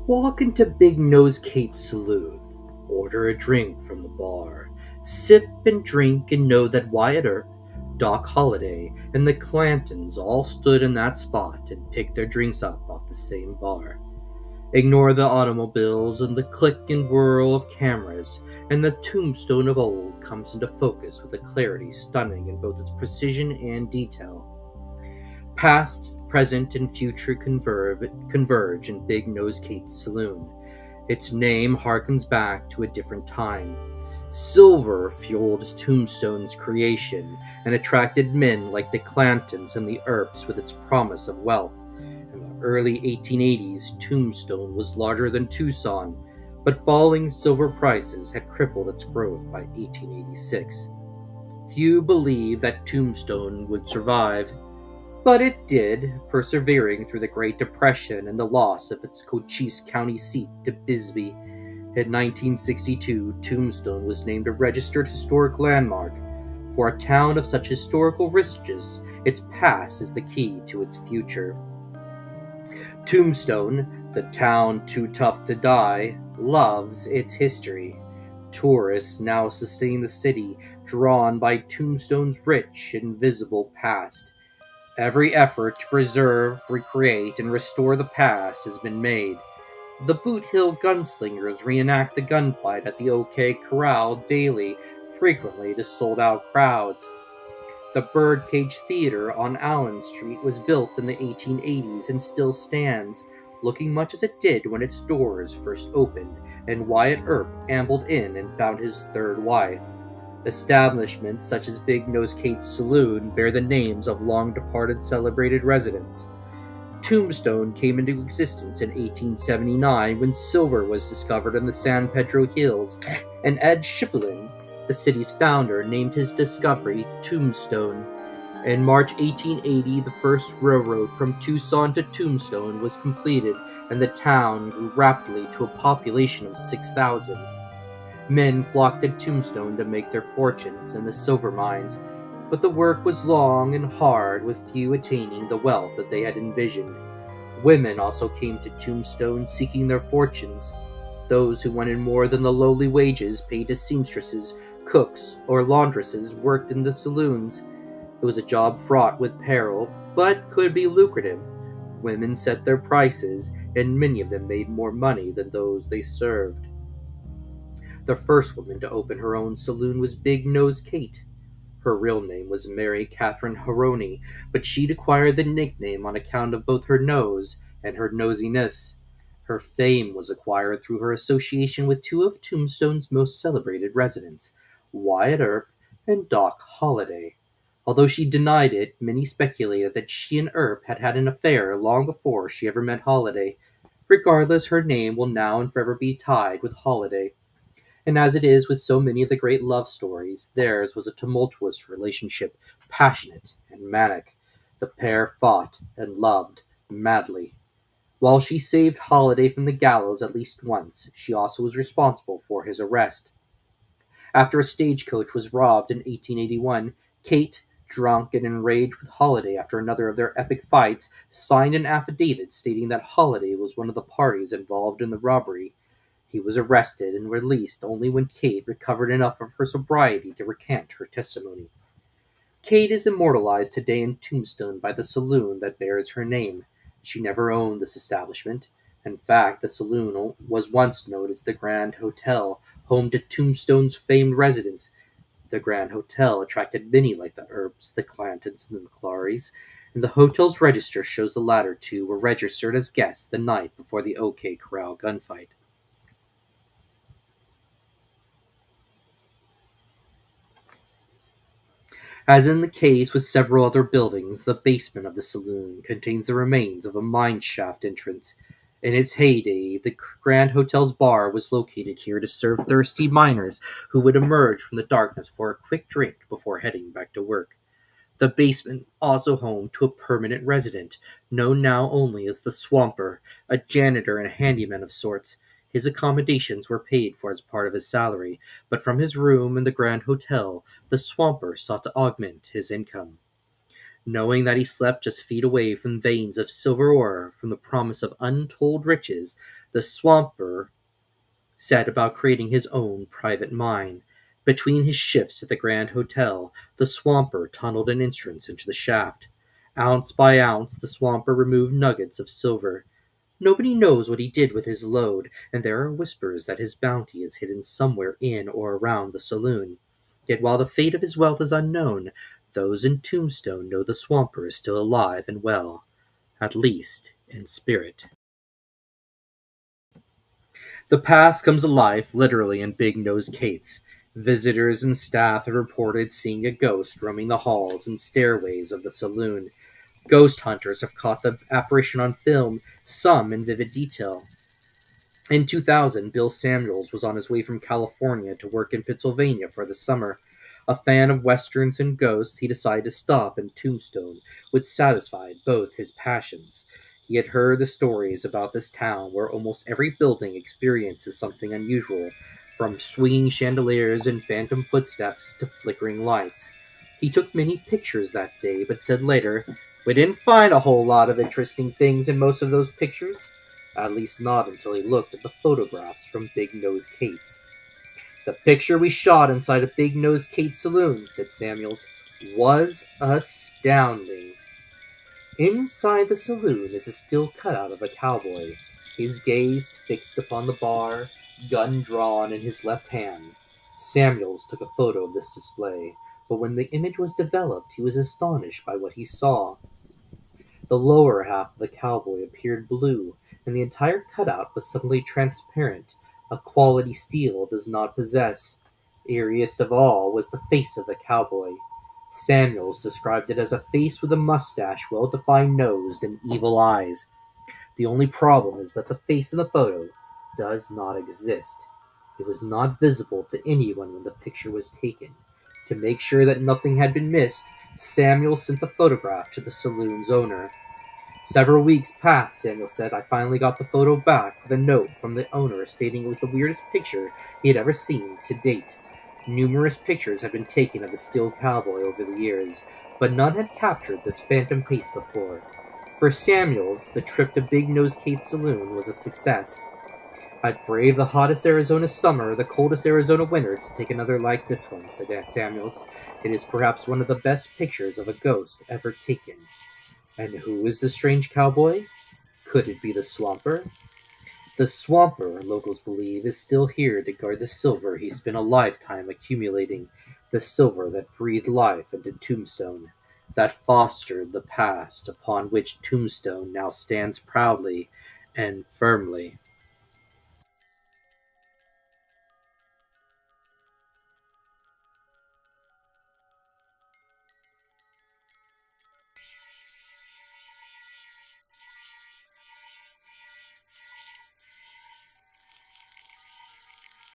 Walk into Big Nose Kate's saloon, order a drink from the bar, sip and drink and know that Wyatt Earp, Doc Holliday, and the Clantons all stood in that spot and picked their drinks up off the same bar. Ignore the automobiles and the click and whirl of cameras, and the Tombstone of old comes into focus with a clarity stunning in both its precision and detail. Past, present, and future converge in Big Nose Kate's saloon. Its name harkens back to a different time. Silver fueled Tombstone's creation and attracted men like the Clantons and the Earps with its promise of wealth. In the early 1880s, Tombstone was larger than Tucson, but falling silver prices had crippled its growth by 1886. Few believed that Tombstone would survive, but it did, persevering through the Great Depression and the loss of its Cochise County seat to Bisbee. In 1962, Tombstone was named a registered historic landmark. For a town of such historical richness, its past is the key to its future. Tombstone, the town too tough to die, loves its history. Tourists now sustain the city, drawn by Tombstone's rich, invisible past. Every effort to preserve, recreate, and restore the past has been made. The Boot Hill gunslingers reenact the gunfight at the OK Corral daily, frequently to sold-out crowds. The Birdcage Theater on Allen Street was built in the 1880s and still stands, looking much as it did when its doors first opened, and Wyatt Earp ambled in and found his third wife. Establishments such as Big Nose Kate's Saloon bear the names of long-departed celebrated residents. Tombstone came into existence in 1879 when silver was discovered in the San Pedro Hills, and Ed Schieffelin, the city's founder, named his discovery Tombstone. In March 1880, the first railroad from Tucson to Tombstone was completed, and the town grew rapidly to a population of 6,000. Men flocked to Tombstone to make their fortunes in the silver mines, but the work was long and hard, with few attaining the wealth that they had envisioned. Women also came to Tombstone seeking their fortunes. Those who wanted more than the lowly wages paid to seamstresses, cooks, or laundresses worked in the saloons. It was a job fraught with peril, but could be lucrative. Women set their prices, and many of them made more money than those they served. The first woman to open her own saloon was Big Nose Kate. Her real name was Mary Catherine Haroni, but she'd acquired the nickname on account of both her nose and her nosiness. Her fame was acquired through her association with two of Tombstone's most celebrated residents, Wyatt Earp and Doc Holliday. Although she denied it, many speculated that she and Earp had had an affair long before she ever met Holliday. Regardless, her name will now and forever be tied with Holliday. And as it is with so many of the great love stories, theirs was a tumultuous relationship, passionate and manic. The pair fought and loved madly. While she saved Holliday from the gallows at least once, she also was responsible for his arrest. After a stagecoach was robbed in 1881, Kate, drunk and enraged with Holliday after another of their epic fights, signed an affidavit stating that Holliday was one of the parties involved in the robbery. He was arrested and released only when Kate recovered enough of her sobriety to recant her testimony. Kate is immortalized today in Tombstone by the saloon that bears her name. She never owned this establishment. In fact, the saloon was once known as the Grand Hotel, home to Tombstone's famed residents. The Grand Hotel attracted many like the Earps, the Clantons, and the McClarys, and the hotel's register shows the latter two were registered as guests the night before the OK Corral gunfight. As in the case with several other buildings, the basement of the saloon contains the remains of a mine shaft entrance. In its heyday, the Grand Hotel's bar was located here to serve thirsty miners who would emerge from the darkness for a quick drink before heading back to work. The basement also home to a permanent resident, known now only as the Swamper, a janitor and handyman of sorts. His accommodations were paid for as part of his salary, but from his room in the Grand Hotel, the Swamper sought to augment his income. Knowing that he slept just feet away from veins of silver ore, from the promise of untold riches, The swamper set about creating his own private mine. Between his shifts at the Grand Hotel, the swamper tunneled an entrance into the shaft. Ounce by ounce, the swamper removed nuggets of silver. Nobody knows what he did with his load, and there are whispers that his bounty is hidden somewhere in or around the saloon. Yet while the fate of his wealth is unknown, those in Tombstone know the swamper is still alive and well, at least in spirit. The past comes alive literally in Big Nose Kate's. Visitors and staff have reported seeing a ghost roaming the halls and stairways of the saloon. Ghost hunters have caught the apparition on film, some in vivid detail. In 2000, Bill Samuels was on his way from California to work in Pennsylvania for the summer. A fan of westerns and ghosts, he decided to stop in Tombstone, which satisfied both his passions. He had heard the stories about this town where almost every building experiences something unusual, from swinging chandeliers and phantom footsteps to flickering lights. He took many pictures that day, but said later, "We didn't find a whole lot of interesting things in most of those pictures. At least not until he looked at the photographs from Big Nose Kate's. The picture we shot inside a Big Nose Kate saloon," said Samuels, "was astounding. Inside the saloon is a still cutout of a cowboy, his gaze fixed upon the bar, gun drawn in his left hand. Samuels took a photo of this display, but when the image was developed, he was astonished by what he saw. The lower half of the cowboy appeared blue, and the entire cutout was suddenly transparent, a quality steel does not possess. Eeriest of all was the face of the cowboy. Samuels described it as a face with a mustache, well-defined nose, and evil eyes. The only problem is that the face in the photo does not exist. It was not visible to anyone when the picture was taken. To make sure that nothing had been missed, Samuel sent the photograph to the saloon's owner. Several weeks passed, Samuel said. I finally got the photo back with a note from the owner stating it was the weirdest picture he had ever seen to date. Numerous pictures had been taken of the still cowboy over the years, but none had captured this phantom face before. For Samuels, the trip to Big Nose Kate's saloon was a success. "I'd brave the hottest Arizona summer or the coldest Arizona winter to take another like this one," said Samuels. "It is perhaps one of the best pictures of a ghost ever taken." And who is the strange cowboy? Could it be the swamper? The swamper, locals believe, is still here to guard the silver he spent a lifetime accumulating, the silver that breathed life into Tombstone, that fostered the past upon which Tombstone now stands proudly and firmly.